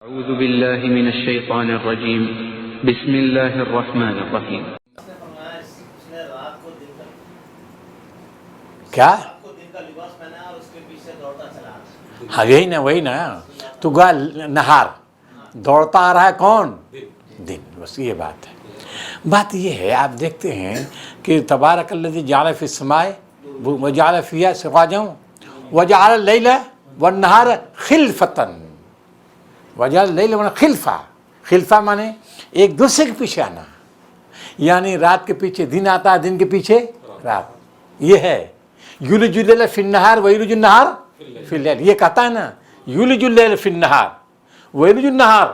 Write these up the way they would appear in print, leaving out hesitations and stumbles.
اعوذ باللہ من الشیطان الرجیم بسم اللہ الرحمن الرحیم۔ کیا؟ ہاں یہی نا، وہی نا، تو گا نہار دوڑتا آ رہا ہے کون؟ دن، بس یہ بات ہے۔ بات یہ ہے، آپ دیکھتے ہیں کہ تبارک الذی جعل فی السماء وجعل فیہا سراجا وجعل اللیل والنہار خلفۃ، وجعل اللیل والنہار خلفہ، خلفہ مانے ایک دوسرے کے پیچھے آنا، یعنی رات کے پیچھے دن آتا ہے، دن کے پیچھے رات، یہ ہے یولج اللیل فی النہار ویولج النہار فی اللیل، یہ کہتا ہے نا یولج اللیل فی النہار ویولج النہار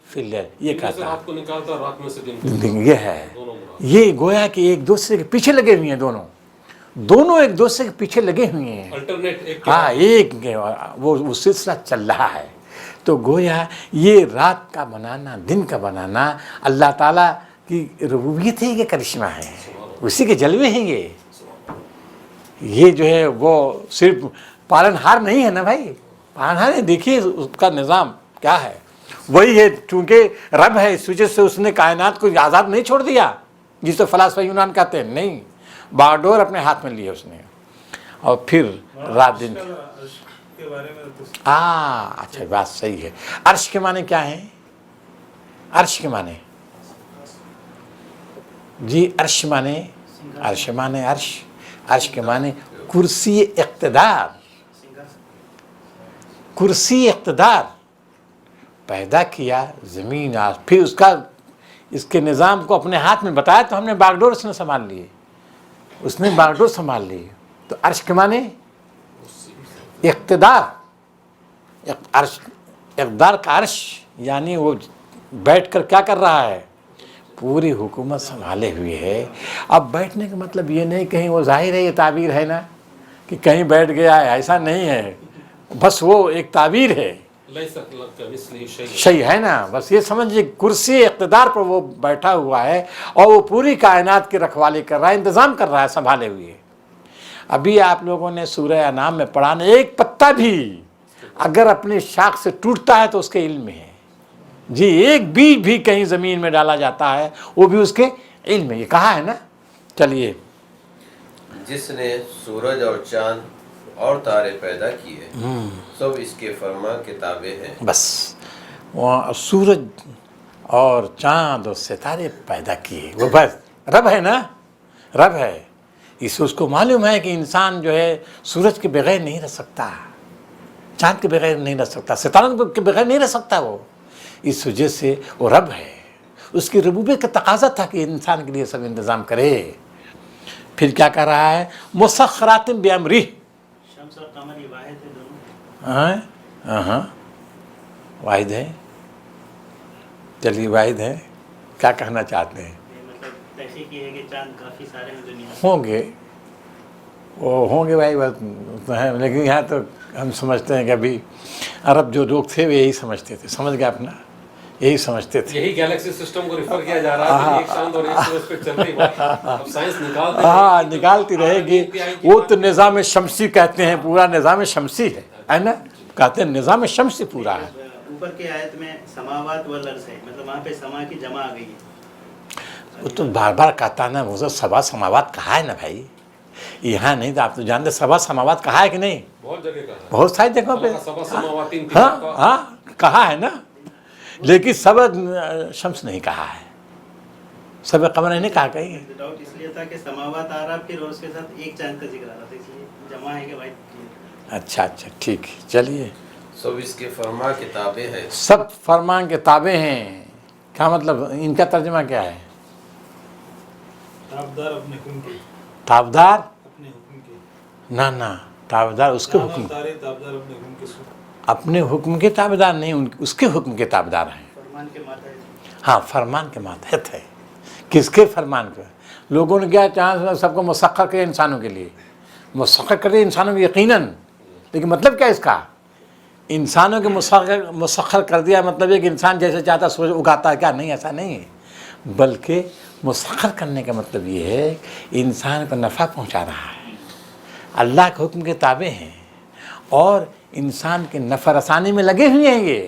فی اللیل، یہ کہتا ہے رات کو نکالتا رات میں سے دن، یہ ہے، یہ گویا کہ ایک دوسرے کے پیچھے لگے ہوئے ہیں، دونوں ایک دوسرے کے پیچھے لگے ہوئے ہیں، ہاں ایک وہ سلسلہ چل رہا ہے۔ تو گویا یہ رات کا بنانا، دن کا بنانا اللہ تعالیٰ کی ربوبیت ہے، یہ کرشمہ ہے، اسی کے جلوے ہیں یہ جو ہے وہ صرف پالن ہار نہیں ہے نا بھائی، پالن ہار ہے، دیکھیے اس کا نظام کیا ہے، وہی ہے، چونکہ رب ہے اس وجہ سے اس نے کائنات کو آزاد نہیں چھوڑ دیا، جسے فلاسفہ یونان کہتے ہیں، نہیں، باغڈور اپنے ہاتھ میں لیا اس نے، اور پھر رات دن اچھا بات صحیح ہے۔ عرش کے معنی کیا ہیں؟ عرش کے معنی جی، عرش معنی عرش کے معنی کرسی اقتدار، کرسی اقتدار، پیدا کیا زمین آج، پھر اس کے نظام کو اپنے ہاتھ میں بتایا تو ہم نے باغڈور اس نے سنبھال لیے، اس نے باغڈور سنبھال لیے۔ تو عرش کے معنی اقتدار، عرش اقتدار کا عرش، یعنی وہ بیٹھ کر کیا کر رہا ہے، پوری حکومت سنبھالے ہوئے ہے۔ اب بیٹھنے کا مطلب یہ نہیں کہیں وہ ظاہر ہے، یہ تعبیر ہے نا کہ کہیں بیٹھ گیا ہے، ایسا نہیں ہے، بس وہ ایک تعبیر ہے، شیء ہے نا، بس یہ سمجھیے کرسی اقتدار پر وہ بیٹھا ہوا ہے اور وہ پوری کائنات کی رکھوالی کر رہا ہے، انتظام کر رہا ہے سنبھالے ہوئے۔ ابھی آپ لوگوں نے سورہ انعام میں پڑھا نا، ایک پتا بھی اگر اپنی شاخ سے ٹوٹتا ہے تو اس کے علم میں ہے جی، ایک بیج بھی کہیں زمین میں ڈالا جاتا ہے وہ بھی اس کے علم میں، یہ کہا ہے نا۔ چلیے، جس نے سورج اور چاند اور تارے پیدا کیے سب اس کے فرمان کے تابع ہیں۔ بس وہاں سورج اور چاند اور ستارے پیدا کیے، وہ بس رب ہے نا، رب ہے، اس کو معلوم ہے کہ انسان جو ہے سورج کے بغیر نہیں رہ سکتا، چاند کے بغیر نہیں رہ سکتا، ستاروں کے بغیر نہیں رہ سکتا وہ، اس وجہ سے وہ رب ہے، اس کی ربوبیت کا تقاضا تھا کہ انسان کے لیے سب انتظام کرے۔ پھر کیا کر رہا ہے، مسخرات بامرہ، شمس اور قمر یہ واحد ہے دونوں؟ ہاں واحد ہے، چلیے واحد ہے، کیا کہنا چاہتے ہیں؟ مطلب تحقیق یہ ہے کہ چاند کافی سارے ہیں دنیا میں، ہوں گے، وہ ہوں گے بھائی، بات تو ہے، لیکن یہاں تو ہم سمجھتے ہیں کہ ابھی عرب جو لوگ تھے وہ یہی سمجھتے تھے، سمجھ گئے اپنا، یہی سمجھتے تھے، یہی گیلیکسی سسٹم کو ریفر کیا جا رہا ہے، ایک چاند اور ایک سورج پہ چل رہی بات، اب سائنس نکالتی رہے گی، وہ تو نظام شمسی کہتے ہیں، پورا نظام شمسی ہے نا، کہتے ہیں نظام شمسی پورا ہے۔ اوپر کی آیت میں سماوات والارض ہے، مطلب وہاں پہ سما کی جمع آ گئی ہے، وہ تو بار بار کہتا نا، وہ سبا سماوات کہا ہے نا بھائی، یہاں نہیں تو آپ تو جانتے سبا سماوات کہا ہے کہ نہیں، بہت جگہ کہا، بہت ساری جگہوں پہ سبا سماوات ہاں کہا ہے نا، لیکن سب شمس نہیں کہا ہے، سب قمر نہیں کہا کہیں۔ ڈاؤٹ اس لیے تھا کہ سماوات آ رہا پھر اس کے ساتھ ایک چاند کا ذکر آ رہا تھا، اس لیے جمع ہے کہ بھائی۔ اچھا ٹھیک ہے، چلیے، سب اس کے فرمان کے تابع ہے، سب فرمان کے تابع ہیں، کیا مطلب، ان کا ترجمہ کیا ہے؟ تابدار اپنے حکم کے، تابدار، اپنے حکم کے، نہ تابدار اس کے حکم، تارے تابدار اپنے حکم کے، اپنے حکم کے تابدار نہیں، اس کے حکم کے تابدار ہیں، فرمان کے ماتحت، ہاں فرمان کے ماتحت ہے، کس کے فرمان پہ؟ لوگوں نے کیا چاہاں سب کو مسخر کرے انسانوں کے لیے، مسخر کرے انسانوں کو یقیناً، لیکن مطلب کیا اس کا، انسانوں کے مسخر کر دیا مطلب ہے کہ انسان جیسے چاہتا سوچ اگاتا ہے، کیا نہیں، ایسا نہیں ہے، بلکہ مسخر کرنے کا مطلب یہ ہے انسان کو نفع پہنچا رہا ہے، اللہ کے حکم کے تابع ہیں اور انسان کے نفع رسانی میں لگے ہوئے ہیں، یہ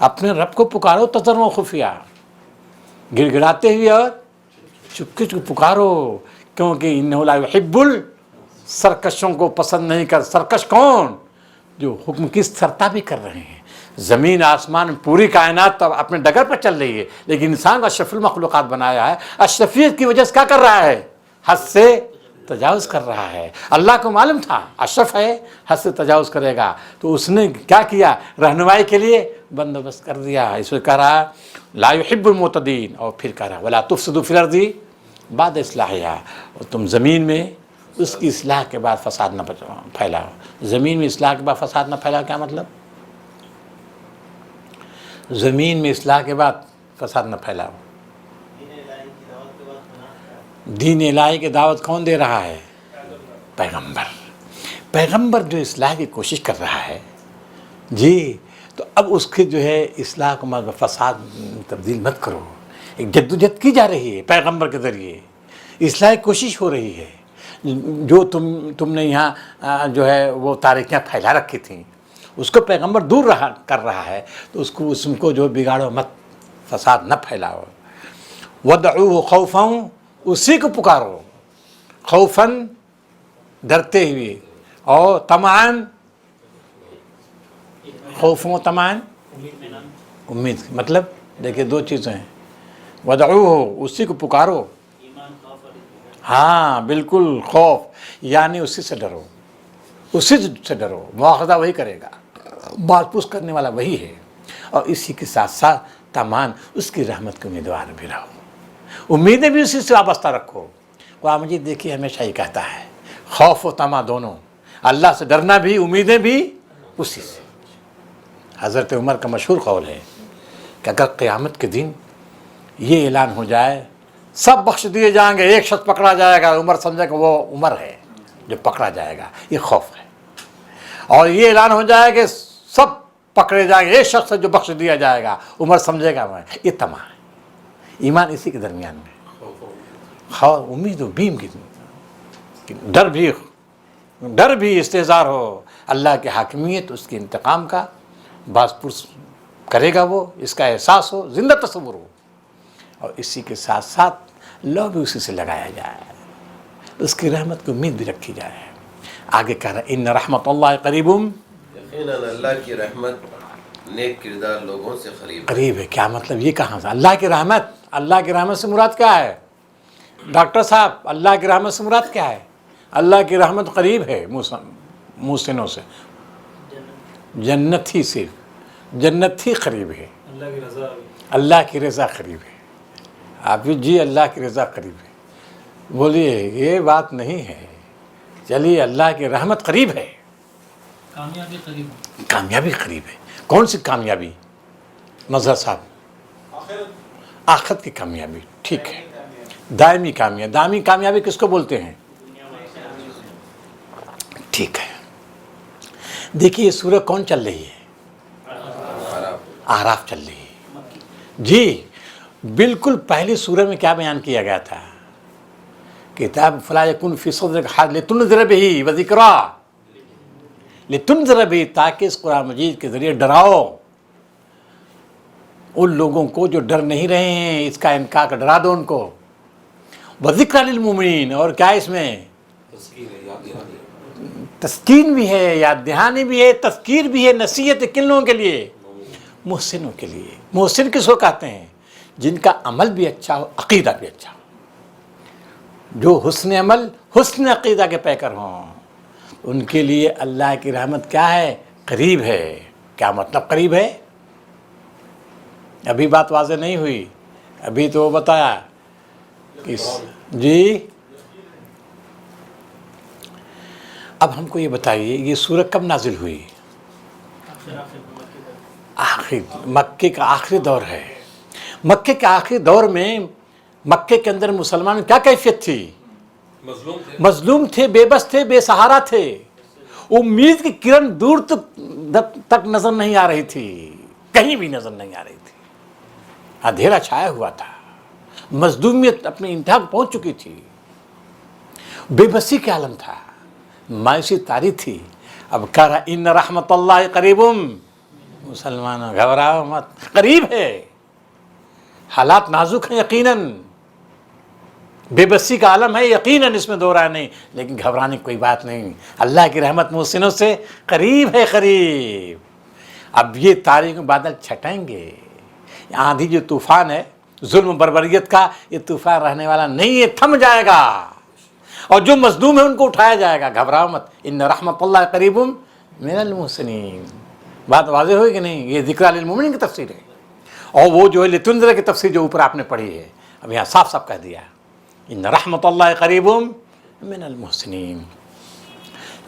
اپنے رب کو پکارو تضرع و خفیہ، گڑ گڑاتے ہوئے اور چپکے چپکے پکارو، کیونکہ انہ لا یحب سرکشوں کو پسند نہیں کر۔ سرکش کون؟ جو حکم کی سرتابی کر رہے ہیں۔ زمین آسمان پوری کائنات تو اپنے ڈگر پر چل رہی ہے، لیکن انسان کو اشرف المخلوقات بنایا ہے، اشرفیت کی وجہ سے کیا کر رہا ہے؟ حد سے تجاوز کر رہا ہے۔ اللہ کو معلوم تھا اشرف ہے، حد سے تجاوز کرے گا، تو اس نے کیا کیا؟ رہنمائی کے لیے بندوبست کر دیا۔ اس میں کہہ رہا لا یحب المعتدین، اور پھر کہہ رہا ولا تفسدوا فی الارض بعد اصلاحها، اور تم زمین میں اس کی اصلاح کے بعد فساد نہ پھیلاؤ۔ زمین میں اصلاح کے بعد فساد نہ پھیلاؤ کیا مطلب؟ زمین میں اصلاح کے بعد فساد نہ پھیلاؤ۔ دین الہی کی دعوت کون دے رہا ہے؟ پیغمبر۔ پیغمبر جو اصلاح کی کوشش کر رہا ہے جی، تو اب اس کی جو ہے اصلاح کو فساد تبدیل مت کرو۔ ایک جدوجہد کی جا رہی ہے پیغمبر کے ذریعے، اصلاح کی کوشش ہو رہی ہے۔ جو تم نے یہاں جو ہے وہ تاریکیاں پھیلا رکھی تھیں، اس کو پیغمبر دور کر رہا ہے، تو اس کو جو بگاڑو مت، فساد نہ پھیلاؤ۔ وَدْعُوهُ خَوْفًا، اسی کو پکارو، خوفاً ڈرتے ہوئے، اور طمعاً، خوفاً و طمعاً امید، مطلب دیکھیں دو چیزیں ہیں۔ وَدْعُوهُ، اسی کو پکارو، ہاں بالکل، خوف یعنی اسی سے ڈرو، اسی سے ڈرو، مواخذہ وہی کرے گا، بات پوچھ کرنے والا وہی ہے، اور اسی کے ساتھ ساتھ تمام اس کی رحمت کے امیدوار بھی رہو، امیدیں بھی اسی سے وابستہ رکھو۔ قرآن مجید دیکھیے ہمیشہ یہ کہتا ہے خوف و طمع دونوں، اللہ سے ڈرنا بھی، امیدیں بھی اسی سے۔ حضرت عمر کا مشہور قول ہے کہ اگر قیامت کے دن یہ اعلان ہو جائے سب بخش دیے جائیں گے، ایک شخص پکڑا جائے گا، عمر سمجھے کہ وہ عمر ہے جو پکڑا جائے گا، یہ خوف ہے۔ اور یہ اعلان ہو جائے کہ سب پکڑے جائیں گے، ایک شخص جو بخش دیا جائے گا، عمر سمجھے گا میں، یہ طمع ہے۔ ایمان اسی کے درمیان میں، خوف، امید و بیم کی، ڈر بھی استحضار ہو، اللہ کی حاکمیت، اس کے انتقام کا باز پرس کرے گا وہ، اس کا احساس ہو، زندہ تصور ہو، اور اسی کے ساتھ ساتھ لو بھی اسی سے لگایا جائے، اس کی رحمت کی امید بھی رکھی جائے۔ آگے کہہ رہا ان رحمت اللہ قریب، یقیناً اللہ کی رحمت نیک کردار لوگوں سے قریب ہے۔ کیا مطلب؟ یہ کہاں سے اللہ کی رحمت؟ اللہ کی رحمت سے مراد کیا ہے ڈاکٹر صاحب؟ اللہ کی رحمت سے مراد کیا ہے؟ اللہ کی رحمت قریب ہے محسنوں سے، جنت ہی، صرف جنت ہی قریب ہے، اللہ کی رضا، اللہ کی رضا قریب ہے۔ آپ جی اللہ کی رضا قریب ہے، بولیے یہ بات نہیں ہے، چلیے اللہ کی رحمت قریب ہے، کامیابی قریب، کامیابی قریب ہے۔ کون سی کامیابی مظہر صاحب؟ آخرت کی کامیابی، ٹھیک ہے، دائمی کامیابی۔ دائمی کامیابی کس کو بولتے ہیں؟ ٹھیک ہے۔ دیکھیے یہ سورہ کون چل رہی ہے؟ اعراف چل رہی ہے جی۔ بالکل پہلی سورہ میں کیا بیان کیا گیا تھا؟ کتاب فلا یکن فی صدرک حرج لتنذر بہ وذکریٰ، لتنذر بہ، تاکہ اس قرآن مجید کے ذریعے ڈراؤ ان لوگوں کو جو ڈر نہیں رہے ہیں، اس کا انکار کر ڈرا دو ان کو، وذکریٰ للمؤمنین، اور کیا اس میں تسکین بھی ہے، یاد دہانی بھی ہے، تذکیر بھی ہے، نصیحت کن لوگوں کے لیے؟ محسنوں کے لیے۔ محسن کس کو کہتے ہیں؟ جن کا عمل بھی اچھا ہو، عقیدہ بھی اچھا ہو، جو حسن عمل، حسن عقیدہ کے پیکر ہوں، ان کے لیے اللہ کی رحمت کیا ہے؟ قریب ہے۔ کیا مطلب قریب ہے؟ ابھی بات واضح نہیں ہوئی، ابھی تو وہ بتایا جی۔ اب ہم کو یہ بتائیے یہ سورہ کب نازل ہوئی؟ آخری، مکے کا آخری دور ہے۔ مکے کے آخری دور میں مکے کے اندر مسلمان کیا کیفیت تھی؟ مظلوم تھے، بے بس تھے، بے سہارا تھے، امید کی کرن دور تک نظر نہیں آ رہی تھی، کہیں بھی نظر نہیں آ رہی تھی، اندھیرا چھایا ہوا تھا، مظلومیت اپنی انتہا کو پہنچ چکی تھی، بے بسی کا عالم تھا، مایوسی طاری تھی۔ اب کہہ رہا ان رحمت اللہ قریب، مسلمانوں گھبراؤ مت، قریب ہے، حالات نازک ہیں یقیناً، بے بسی کا عالم ہے یقیناً، اس میں دو رائے نہیں، لیکن گھبرانے کی کوئی بات نہیں، اللہ کی رحمت محسنوں سے قریب ہے، قریب۔ اب یہ تاریخ میں بادل چھٹیں گے، آندھی جو طوفان ہے ظلم و بربریت کا، یہ طوفان رہنے والا نہیں، یہ تھم جائے گا، اور جو مظلوم ہے ان کو اٹھایا جائے گا، گھبراؤ مت، ان رحمت اللہ قریب من المحسنین۔ بات واضح ہوئی کہ نہیں؟ یہ ذکر للمؤمنین کی تفسیر ہے، اور وہ جو ہے لتنذر کی تفسیر جو اوپر آپ نے پڑھی ہے، اب یہاں صاف صاف کہہ دیا ان رحمت اللہ قریب من المحسنین۔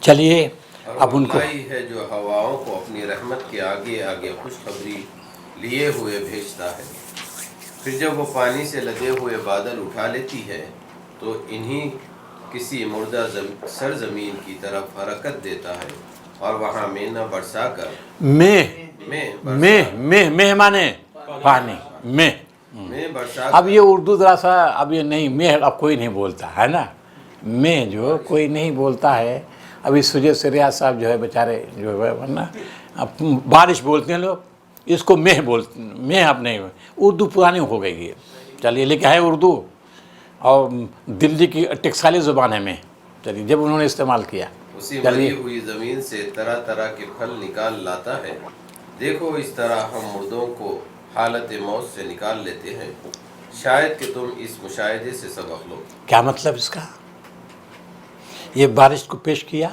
چلیے اور اب ان کو اللہ ہی ہے جو ہواؤں کو اپنی رحمت کے آگے آگے خوشخبری لیے ہوئے بھیجتا ہے، پھر جب وہ پانی سے لدے ہوئے بادل اٹھا لیتی ہے تو انہیں کسی مردہ سرزمین کی طرف حرکت دیتا ہے، اور وہاں مینا برسا کر میں مانے پانی میں۔ میں برسا اب یہ اردو ذرا سا اب یہ نہیں، میں اب کوئی نہیں بولتا ہے نا، میں جو کوئی نہیں بولتا ہے، اب اس وجہ سے ریاض صاحب جو ہے بیچارے جو ہے ورنہ اب بارش بولتے ہیں لوگ، اس کو میں بولتے، میں اب نہیں، اردو پرانی ہو گئی ہے، چلیے لیکن ہے اردو، اور دلی کی ٹکسالی زبان ہے میں، چلیے جب انہوں نے استعمال کیا، اسی مری ہوئی زمین سے طرح طرح کے پھل نکال لاتا ہے، دیکھو اس طرح ہم مردوں کو حالت موت سے نکال لیتے ہیں، شاید کہ تم اس مشاہدے سے سبق لو۔ کیا مطلب اس کا؟ یہ بارش کو پیش کیا،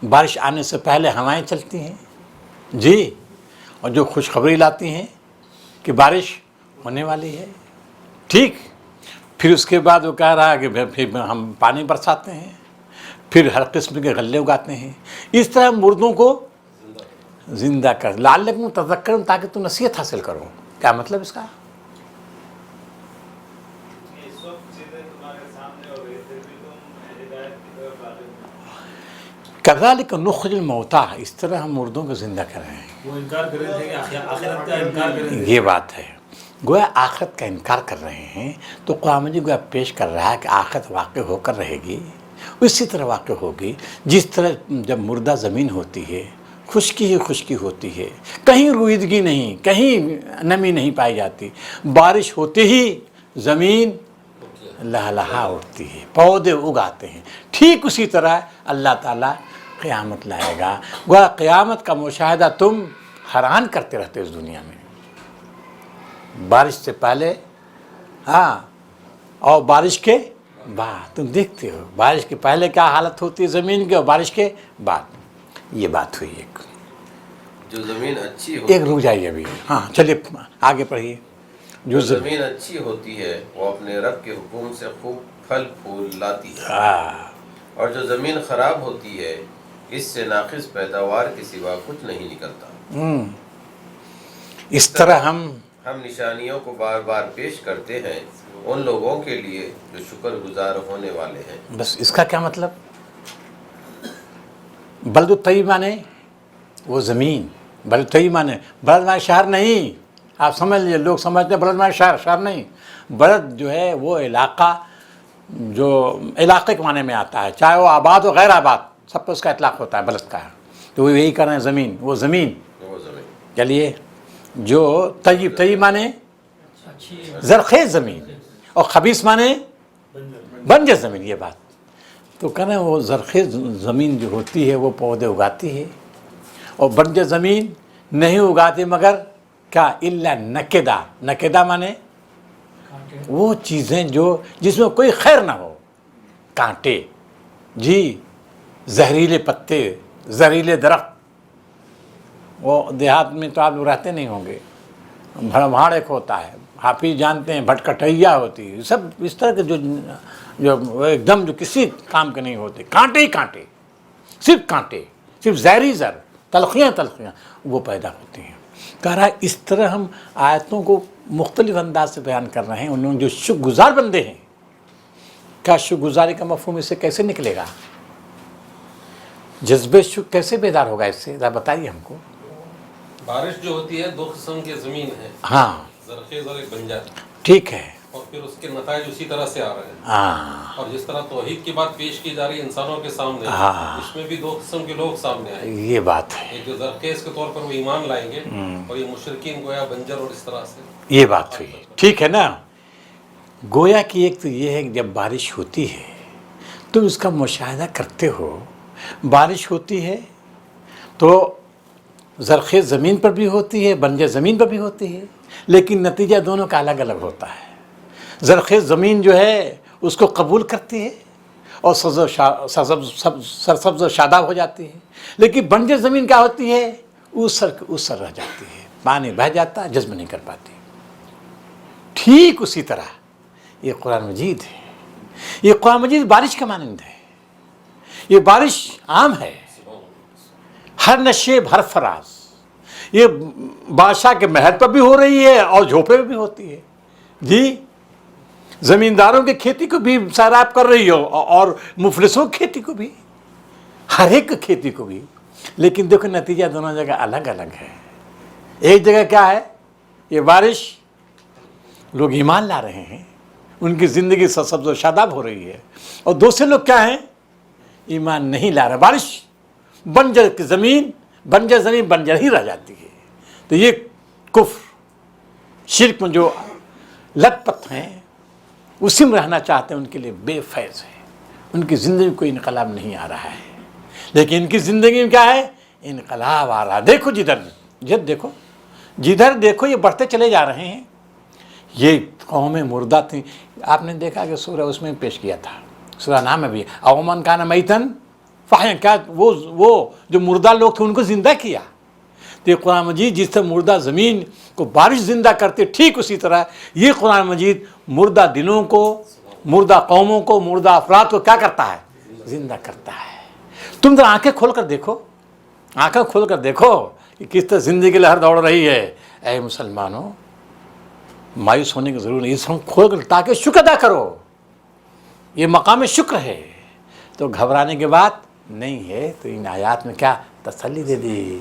بارش آنے سے پہلے ہوائیں چلتی ہیں جی، اور جو خوشخبری لاتی ہیں کہ بارش ہونے والی ہے، ٹھیک، پھر اس کے بعد وہ کہہ رہا ہے کہ پھر ہم پانی برساتے ہیں، پھر ہر قسم کے غلے اگاتے ہیں، اس طرح مردوں کو زندہ کر، لعلکم تذکرون، تاکہ تم نصیحت حاصل کرو۔ کیا مطلب اس کا؟ کذالک نخرج الموتیٰ، اس طرح ہم مردوں کو زندہ کر رہے ہیں۔ وہ انکار کر رہے تھے کہ آخرت کا انکار کر رہے تھے۔ یہ بات ہے، گویا آخرت کا انکار کر رہے ہیں، تو قرآن مجید گویا پیش کر رہا ہے کہ آخرت واقع ہو کر رہے گی، اسی طرح واقع ہوگی جس طرح جب مردہ زمین ہوتی ہے، خشکی ہی خشکی ہوتی ہے، کہیں رویدگی نہیں، کہیں نمی نہیں پائی جاتی، بارش ہوتے ہی زمین لہلہا اٹھتی ہے، پودے اگاتے ہیں، ٹھیک اسی طرح اللہ تعالیٰ قیامت لائے گا۔ گویا قیامت کا مشاہدہ تم حیران کرتے رہتے اس دنیا میں، بارش سے پہلے ہاں، اور بارش کے بعد تم دیکھتے ہو، بارش کے پہلے کیا حالت ہوتی ہے زمین کی، اور بارش کے بعد، یہ بات ہوئی ایک۔ جو زمین اچھی ہوتی ایک رک جائیے ابھی، ہاں چلیے آگے پڑھیے۔ جو زمین اچھی ہوتی ہے وہ اپنے رب کے حکم سے خوب پھل پھول لاتی ہے، اور جو زمین خراب ہوتی ہے اس سے ناقص پیداوار کے سوا کچھ نہیں نکلتا۔ اس طرح ہم نشانیوں کو بار بار پیش کرتے ہیں ان لوگوں کے لیے جو شکر گزار ہونے والے ہیں۔ بس اس کا کیا مطلب؟ بلد الطیب مانے وہ زمین، بلد الطیب مانے بلد مانے شہر نہیں، آپ سمجھ لیجیے، لوگ سمجھتے ہیں بلد مانے شہر، شہر نہیں، بلد جو ہے وہ علاقہ جو علاقے کے معنی میں آتا ہے، چاہے وہ آباد ہو غیر آباد، سب پہ اس کا اطلاق ہوتا ہے بلد کا، تو وہ یہی کر رہے ہیں زمین، وہ زمین۔ چلیے جو طیب، طیب مانے زرخیز زمین، اور خبیث مانے بنجر زمین، یہ بات تو کہنا وہ زرخیز زمین جو ہوتی ہے وہ پودے اگاتی ہے، اور بنجر زمین نہیں اگاتی مگر کیا الا نکدہ، نکدہ مانے وہ چیزیں جو جس میں کوئی خیر نہ ہو، کانٹے جی، زہریلے پتے، زہریلے درخت، وہ دیہات میں تو آپ لوگ رہتے نہیں ہوں گے، بھڑ ایک ہوتا ہے، حافظ جانتے ہیں، بھٹکٹھیا ہوتی ہے، سب اس طرح کے جو ایک دم جو کسی کام کے نہیں ہوتے، کانٹے ہی کانٹے، صرف کانٹے، صرف زہری زر، تلخیاں تلخیاں وہ پیدا ہوتی ہیں۔ کہہ رہا ہے اس طرح ہم آیتوں کو مختلف انداز سے بیان کر رہے ہیں، ان لوگ جو شکر گزار بندے ہیں، کیا شکر گزاری کا مفہوم اس سے کیسے نکلے گا؟ جذبے شکر کیسے بیدار ہوگا اس سے، ذرا بتائیے ہم کو۔ بارش جو ہوتی ہے دو قسم کی زمین ہے، ہاں زرخیز اور ایک بنجر، ٹھیک ہے، اور پھر اس کے نتائج اسی طرح سے آ رہے ہیں. ہاں اور جس طرح توحید کی بات پیش کی جا رہی ہے انسانوں کے سامنے، ہاں. اس میں بھی دو قسم کے لوگ سامنے آئے. یہ بات ہے، ایک جو زرخیز کے طور پر وہ ایمان لائیں گے، اور یہ مشرکین گویا بنجر اور اس طرح سے. یہ بات ہوئی، ٹھیک ہے نا. گویا کہ ایک تو یہ ہے کہ جب بارش ہوتی ہے تم اس کا مشاہدہ کرتے ہو. بارش ہوتی ہے تو زرخیز زمین پر بھی ہوتی ہے، بنجر زمین پر بھی ہوتی ہے، لیکن نتیجہ دونوں کا الگ الگ ہوتا ہے. زرخیز زمین جو ہے اس کو قبول کرتی ہے اور سرسبز و شاداب ہو جاتی ہے، لیکن بنجر زمین کیا ہوتی ہے؟ اس سر رہ جاتی ہے، پانی بہہ جاتا ہے، جذب نہیں کر پاتی. ٹھیک اسی طرح یہ قرآن مجید ہے. یہ قرآن مجید بارش کا مانند ہے. یہ بارش عام ہے، ہر نشیب ہر فراز. یہ بادشاہ کے محل پر بھی ہو رہی ہے اور جھوپڑے میں بھی ہوتی ہے. جی زمینداروں کی کھیتی کو بھی سیراب کر رہی ہو اور مفلسوں کی کھیتی کو بھی، ہر ایک کھیتی کو بھی. لیکن دیکھو نتیجہ دونوں جگہ الگ الگ ہے. ایک جگہ کیا ہے؟ یہ بارش لوگ ایمان لا رہے ہیں، ان کی زندگی سرسبز و شاداب ہو رہی ہے، اور دوسرے لوگ کیا ہیں؟ ایمان نہیں لا رہے. بارش بنجر کی زمین، بنجر زمین بنجر ہی رہ جاتی ہے. تو یہ کفر شرک میں جو لت پت ہیں اسی میں رہنا چاہتے ہیں، ان کے لیے بے فیض ہے. ان کی زندگی میں کوئی انقلاب نہیں آ رہا ہے، لیکن ان کی زندگی میں کیا ہے؟ انقلاب آ رہا ہے. دیکھو جدھر دیکھو، جدھر دیکھو یہ بڑھتے چلے جا رہے ہیں. یہ قومیں مردہ تھیں. آپ نے دیکھا کہ سورہ اس میں پیش کیا تھا، سورہ نام میں بھی، اومن کان میتن فاحیا، کیا وہ جو مردہ لوگ تھے ان کو زندہ کیا. تو یہ قرآن مجید جس طرح مردہ زمین کو بارش زندہ کرتے، ٹھیک اسی طرح یہ قرآن مجید مردہ دلوں کو، مردہ قوموں کو، مردہ افراد کو کیا کرتا ہے؟ زندہ کرتا ہے. تم ذرا آنکھیں کھول کر دیکھو، آنکھیں کھول کر دیکھو کہ کس طرح زندگی لہر دوڑ رہی ہے. اے مسلمانوں، مایوس ہونے کی ضرورت نہیں، اس کو کھول کر تاکہ شکر ادا کرو. یہ مقام شکر ہے. تو گھبرانے کی بات نہیں ہے. تو ان آیات میں کیا تسلی دے دی.